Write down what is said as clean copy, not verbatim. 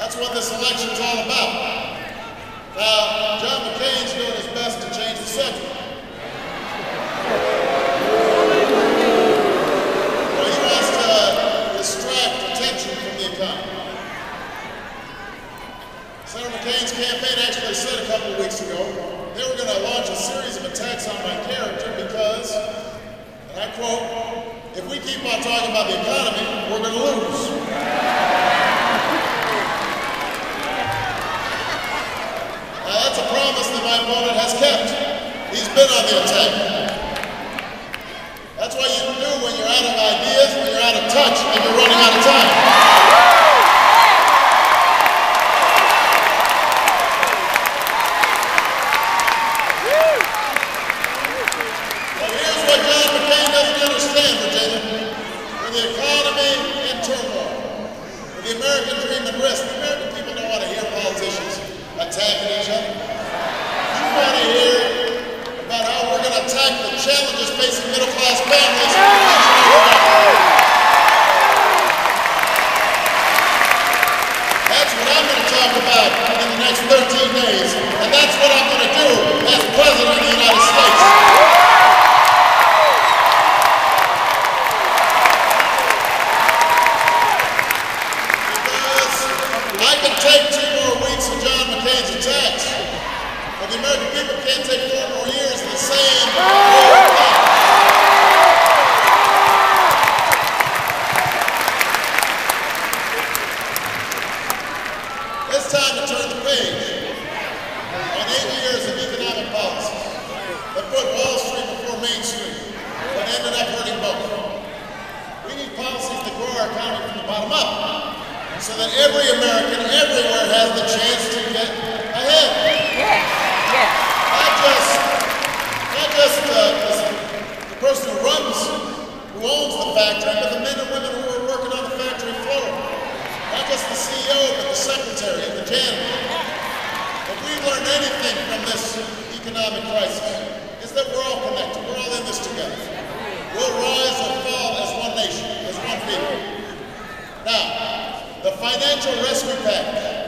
That's what this election's all about. Now, John McCain's doing his best etc. Well, he wants to distract attention from the economy. Senator McCain's campaign actually said a couple of weeks ago they were going to launch a series of attacks on my character because, and I quote, "If we keep on talking about the economy, we're going to lose." Now that's a promise that my opponent has kept. He's been on the attack. That's what you do when you're out of ideas, when you're out of touch, and you're running out of time. But here's what John McCain doesn't understand, Virginia. With the economy in turmoil, with the American dream at risk, the American people don't want to hear politicians attacking each other. You want to hear about how we're going to attack the challenges facing middle-class families. That's what I'm going to talk about in the next 13 days, and that's what I'm going to do as President of the United States. Because I can take 2 more weeks of John McCain's attacks, but the American people can't take 4 more years of the same old thing. It's time to turn the page on 8 years of economic policies that put Wall Street before Main Street, but ended up hurting both. We need policies that grow our economy from the bottom up, so that every American everywhere has the chance to get ahead. Not just the person who owns the factory, but the men and women who are working on the factory floor. Not just the CEO, but the secretary and the janitor. If we've learned anything from this economic crisis, is that we're all connected. We're all in this together. We'll rise and fall as one nation, as one people. Now, the financial rescue package